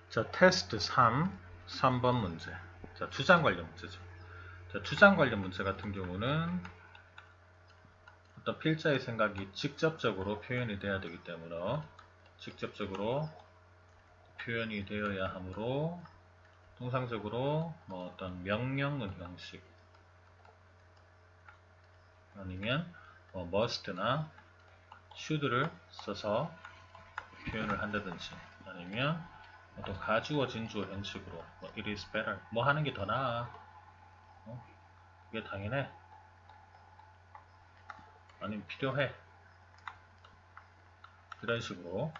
자, 테스트 3번 문제. 자, 주장 관련 문제죠. 자, 주장 관련 문제 같은 경우는 어떤 필자의 생각이 직접적으로 표현이 돼야 되기 때문에 직접적으로 표현이 되어야 하므로 통상적으로 뭐 어떤 명령문 형식 아니면 뭐 must나 should를 써서 표현을 한다든지 아니면 어떤 가주어 진주어 형식으로 뭐 it is better 뭐 하는 게 더 나아 그게 당연해 아니면 필요해 이런 식으로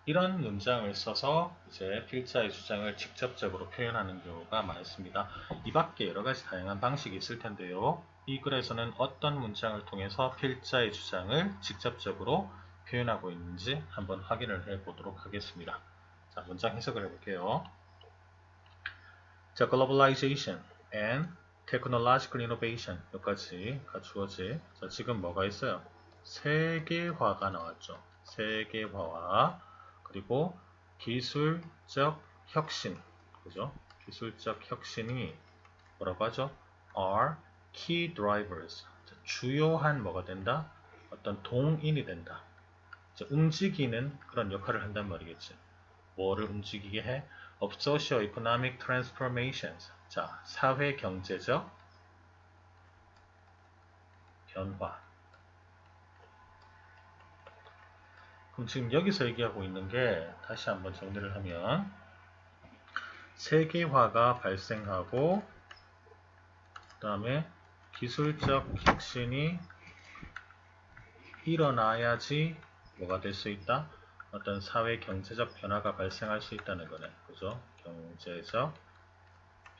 이런 문장을 써서 이제 필자의 주장을 직접적으로 표현하는 경우가 많습니다. 이 밖에 여러 가지 다양한 방식이 있을 텐데요. 이 글에서는 어떤 문장을 통해서 필자의 주장을 직접적으로 표현하고 있는지 한번 확인을 해 보도록 하겠습니다. 자, 문장 해석을 해볼게요. 자, globalization and technological innovation 여기까지 갖추어지. 자, 지금 뭐가 있어요? 세계화가 나왔죠. 세계화와 그리고 기술적 혁신, 그죠? 기술적 혁신이 뭐라고 하죠? are key drivers. 자, 주요한 뭐가 된다? 어떤 동인이 된다. 자, 움직이는 그런 역할을 한단 말이겠지. 뭐를 움직이게 해? of socio-economic transformations. 자, 사회 경제적 변화. 그럼 지금 여기서 얘기하고 있는 게 다시 한번 정리를 하면 세계화가 발생하고 그 다음에 기술적 혁신이 일어나야지 뭐가 될 수 있다? 어떤 사회 경제적 변화가 발생할 수 있다는 거네. 그죠? 경제적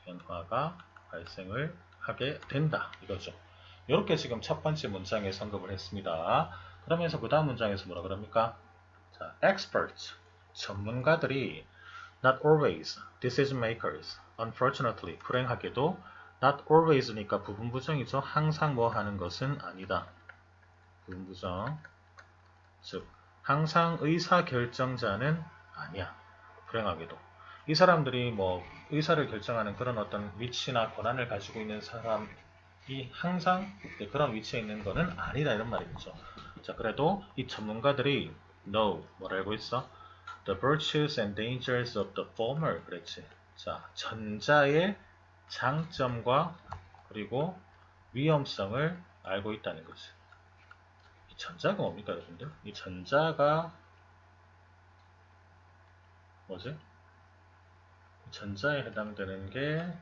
변화가 발생을 하게 된다. 이거죠. 이렇게 지금 첫 번째 문장에 언급을 했습니다. 그러면서 그 다음 문장에서 뭐라 그럽니까? 자, experts, 전문가들이 not always decision makers, unfortunately, 불행하게도 not always니까 부분부정이죠. 항상 뭐 하는 것은 아니다. 부분부정. 즉, 항상 의사결정자는 아니야. 불행하게도. 이 사람들이 뭐 의사를 결정하는 그런 어떤 위치나 권한을 가지고 있는 사람이 항상 그런 위치에 있는 거는 아니다 이런 말이죠. 자, 그래도 이 전문가들이 know 뭘 알고 있어? The virtues and dangers of the former 그랬지. 자, 전자의 장점과 그리고 위험성을 알고 있다는 거지. 이 전자가 뭡니까 여러분들? 이 전자가 뭐지? 전자에 해당되는 게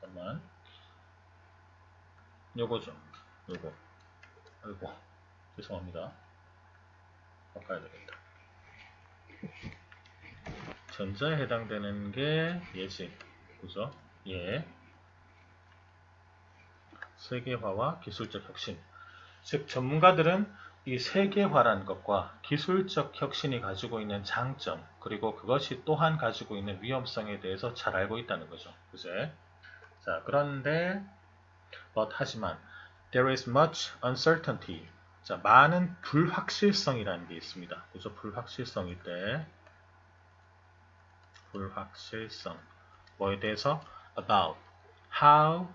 잠깐만 요거죠. 요거. 아이고 죄송합니다. 바꿔야 되겠다. 전자에 해당되는 게 얘지. 그죠? 얘. 세계화와 기술적 혁신. 즉 전문가들은 이 세계화라는 것과 기술적 혁신이 가지고 있는 장점 그리고 그것이 또한 가지고 있는 위험성에 대해서 잘 알고 있다는 거죠. 그제? 자, 그런데 하지만 there is much uncertainty. 자, 많은 불확실성이라는 게 있습니다. 그죠? 불확실성일 때 불확실성 뭐에 대해서 about how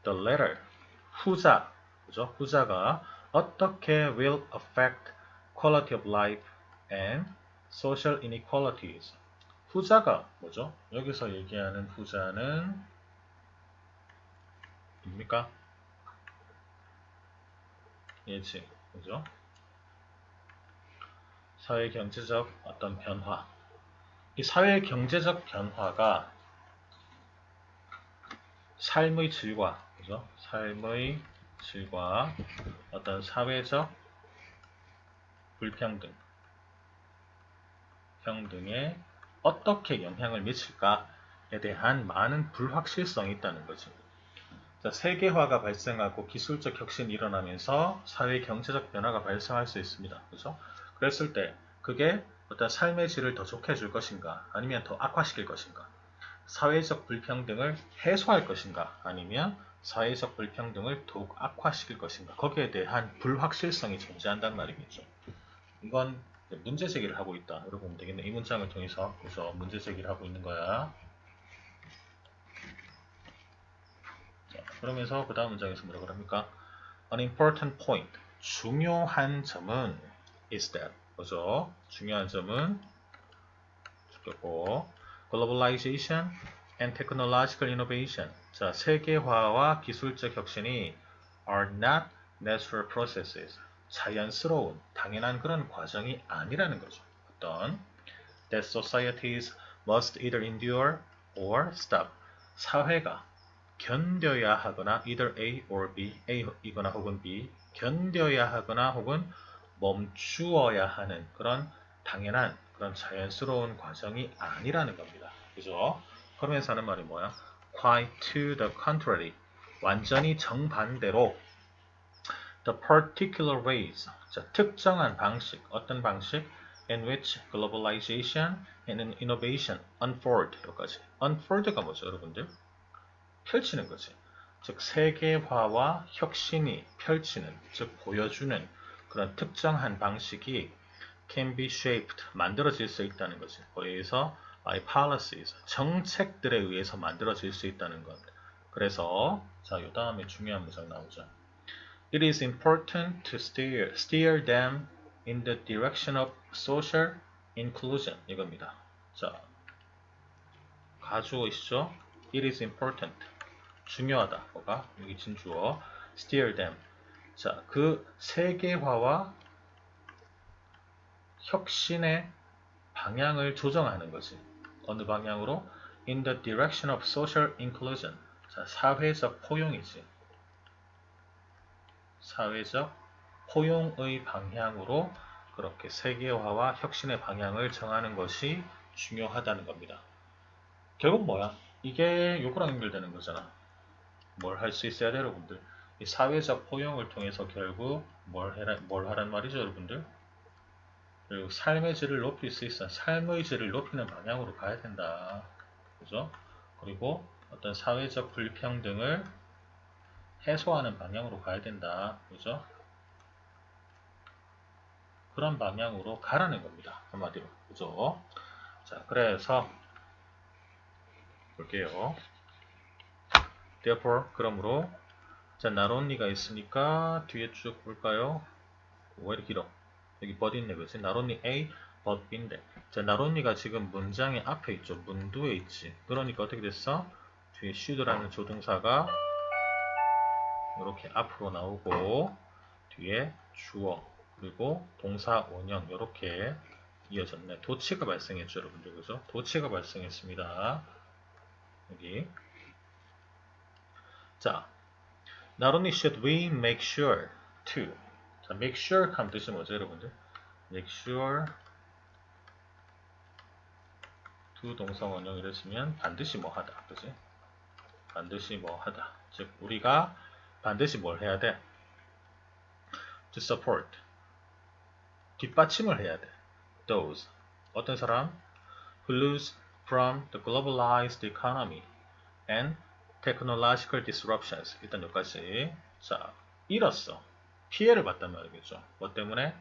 the latter 후자 그죠? 후자가 어떻게 will affect quality of life and social inequalities. 후자가 뭐죠? 여기서 얘기하는 후자는 뭡니까? 예지, 그죠? 사회 경제적 어떤 변화. 이 사회 경제적 변화가 삶의 질과, 그죠? 삶의 질과 어떤 사회적 불평등, 평등에 어떻게 영향을 미칠까에 대한 많은 불확실성이 있다는 거죠. 자, 세계화가 발생하고 기술적 혁신이 일어나면서 사회 경제적 변화가 발생할 수 있습니다. 그죠? 그랬을 때 그게 어떤 삶의 질을 더 좋게 해줄 것인가 아니면 더 악화시킬 것인가 사회적 불평등을 해소할 것인가 아니면 사회적 불평등을 더욱 악화시킬 것인가 거기에 대한 불확실성이 존재한단 말이겠죠. 이건 문제 제기를 하고 있다. 이렇게 보면 되겠네. 이 문장을 통해서. 그래서 문제 제기를 하고 있는 거야. 자, 그러면서 그 다음 문장에서 뭐라고 합니까? An important point. 중요한 점은 is that. 그죠? 중요한 점은 죽였고 globalization and technological innovation. 자, 세계화와 기술적 혁신이 are not natural processes. 자연스러운, 당연한 그런 과정이 아니라는 거죠. 어떤 that societies must either endure or stop. 사회가 견뎌야 하거나 either A or B, A이거나 혹은 B, 견뎌야 하거나 혹은 멈추어야 하는 그런 당연한 그런 자연스러운 과정이 아니라는 겁니다. 그죠? 그러면서 하는 말이 뭐야? Quite to the contrary. 완전히 정반대로 the particular ways. 자, 특정한 방식, 어떤 방식? in which globalization and innovation unfold. 여기까지. unfold가 뭐죠, 여러분들? 펼치는 거지. 즉 세계화와 혁신이 펼치는, 즉 보여주는 그런 특정한 방식이 can be shaped, 만들어질 수 있다는 거지. 거기에서 by policies, 정책들에 의해서 만들어질 수 있다는 것. 그래서 자, 요 다음에 중요한 문장 나오죠. It is important to steer them in the direction of social inclusion. 이겁니다. 자, 가주어이시죠? It is important. 중요하다. 뭐가? 여기 진주어. steer them. 자, 그 세계화와 혁신의 방향을 조정하는 거지. 어느 방향으로? In the direction of social inclusion. 자, 사회적 포용이지. 사회적 포용의 방향으로 그렇게 세계화와 혁신의 방향을 정하는 것이 중요하다는 겁니다. 결국 뭐야? 이게 요거랑 연결되는 거잖아. 뭘 할 수 있어야 돼, 여러분들? 이 사회적 포용을 통해서 결국 뭘 하란 말이죠, 여러분들? 그리고 삶의 질을 높일 수 있어. 삶의 질을 높이는 방향으로 가야 된다. 그죠? 그리고 어떤 사회적 불평등을 해소하는 방향으로 가야 된다. 그죠? 그런 방향으로 가라는 겁니다. 한마디로. 그죠? 자, 그래서 볼게요. therefore, 그러므로 자, not only가 있으니까 뒤에 쭉 볼까요? 왜 이렇게 길어? 여기 but 있네, 그치? not only A, but B인데. 자, not only가 지금 문장의 앞에 있죠. 문두에 있지. 그러니까 어떻게 됐어? 뒤에 should라는 조동사가 이렇게 앞으로 나오고 뒤에 주어 그리고 동사 원형 이렇게 이어졌네. 도치가 발생했죠, 여러분들. 그죠? 도치가 발생했습니다. 여기. 자, not only should we make sure to. 자, make sure 하면 뜻이 뭐죠, 여러분들? make sure to 동사 원형을 쓰면 반드시 뭐 하다. 그지? 반드시 뭐 하다. 즉, 우리가 반드시 뭘 해야 돼? to support. 뒷받침을 해야 돼. those. 어떤 사람? who lose from the globalized economy and technological disruptions. 일단 여기까지. 자, 잃었어. 피해를 봤단 말이겠죠. 뭐 때문에?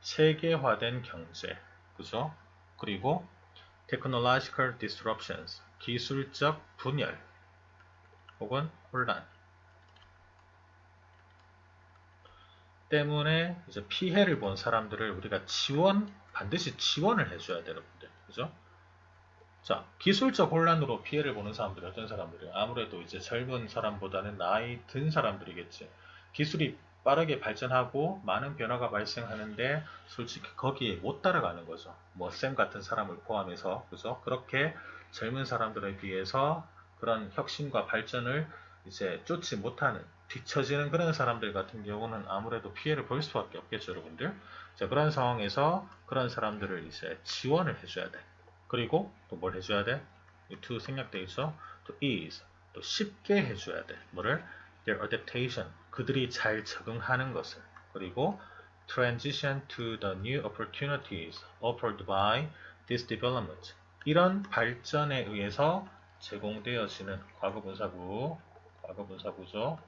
세계화된 경제. 그죠? 그리고 technological disruptions. 기술적 분열. 혹은 혼란. 때문에 이제 피해를 본 사람들을 우리가 반드시 지원을 해줘야 돼요, 여러분들. 그죠? 자, 기술적 혼란으로 피해를 보는 사람들이 어떤 사람들이에요? 아무래도 이제 젊은 사람보다는 나이 든 사람들이겠지. 기술이 빠르게 발전하고 많은 변화가 발생하는데 솔직히 거기에 못 따라가는 거죠. 뭐 쌤 같은 사람을 포함해서 그죠? 그렇게 젊은 사람들에 비해서 그런 혁신과 발전을 이제 쫓지 못하는 뒤처지는 그런 사람들 같은 경우는 아무래도 피해를 볼 수밖에 없겠죠, 여러분들. 자, 그런 상황에서 그런 사람들을 이제 지원을 해줘야 돼. 그리고 또 뭘 해줘야 돼? 이 to 생략돼 있어. to ease. 또 쉽게 해줘야 돼. 뭐를? their adaptation. 그들이 잘 적응하는 것을. 그리고 transition to the new opportunities offered by this development. 이런 발전에 의해서 제공되어지는 과거분사구죠.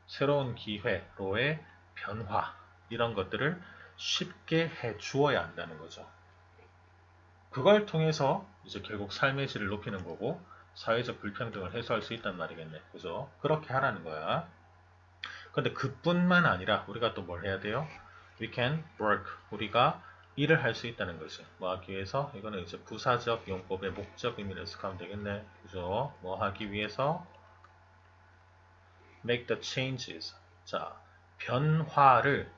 새로운 기회로의 변화. 이런 것들을 쉽게 해 주어야 한다는 거죠. 그걸 통해서 이제 결국 삶의 질을 높이는 거고 사회적 불평등을 해소할 수 있단 말이겠네. 그죠? 그렇게 하라는 거야. 근데 그뿐만 아니라 우리가 또 뭘 해야 돼요? We can work. 우리가 일을 할 수 있다는 거지. 뭐 하기 위해서? 이거는 이제 부사적 용법의 목적 의미를 해석하면 되겠네. 그죠? 뭐 하기 위해서? Make the changes. 자, 변화를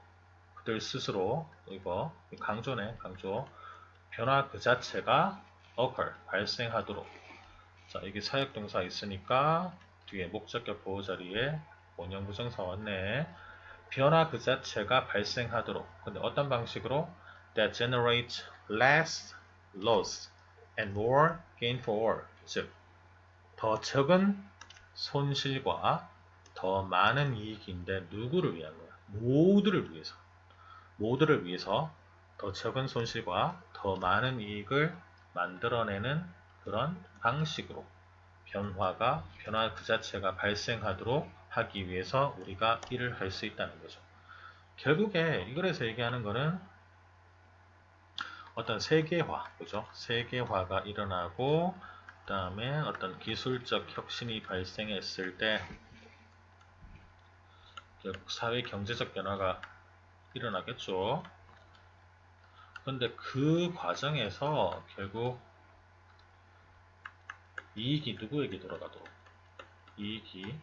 그들 스스로, 이거 강조네, 강조. 변화 그 자체가 occur, 발생하도록. 자, 이게 사역동사 있으니까 뒤에 목적격 보호 자리에 원형 부정사 왔네. 변화 그 자체가 발생하도록. 근데 어떤 방식으로? That generates less loss and more gain for all. 즉, 더 적은 손실과 더 많은 이익인데 누구를 위한 거야? 모두를 위해서. 모두를 위해서 더 적은 손실과 더 많은 이익을 만들어내는 그런 방식으로 변화 그 자체가 발생하도록 하기 위해서 우리가 일을 할 수 있다는 거죠. 결국에 이글에서 얘기하는 거는 어떤 세계화, 그죠? 세계화가 일어나고 그 다음에 어떤 기술적 혁신이 발생했을 때 결국 사회 경제적 변화가 일어나겠죠. 그런데 그 과정에서 결국 이익이 누구에게 돌아가도록? 이익이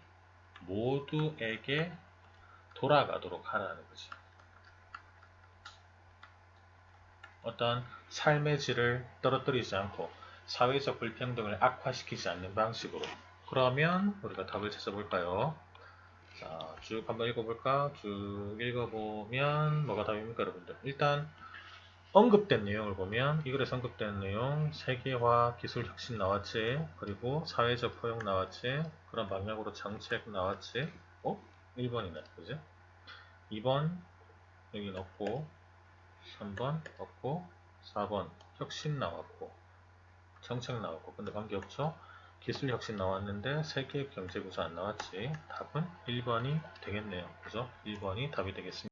모두에게 돌아가도록 하라는 거지. 어떤 삶의 질을 떨어뜨리지 않고 사회적 불평등을 악화시키지 않는 방식으로. 그러면 우리가 답을 찾아볼까요? 자, 쭉 한번 읽어볼까? 쭉 읽어보면 뭐가 답입니까, 여러분들? 일단 언급된 내용을 보면 이 글에서 언급된 내용 세계화, 기술 혁신 나왔지. 그리고 사회적 포용 나왔지. 그런 방향으로 정책 나왔지. 1번이네. 그지? 2번 여기 넣고 3번 넣고 4번 혁신 나왔고 정책 나왔고 근데 관계없죠? 기술 혁신 나왔는데 세계 경제 구조 안 나왔지. 답은 1번이 되겠네요. 그죠? 1번이 답이 되겠습니다.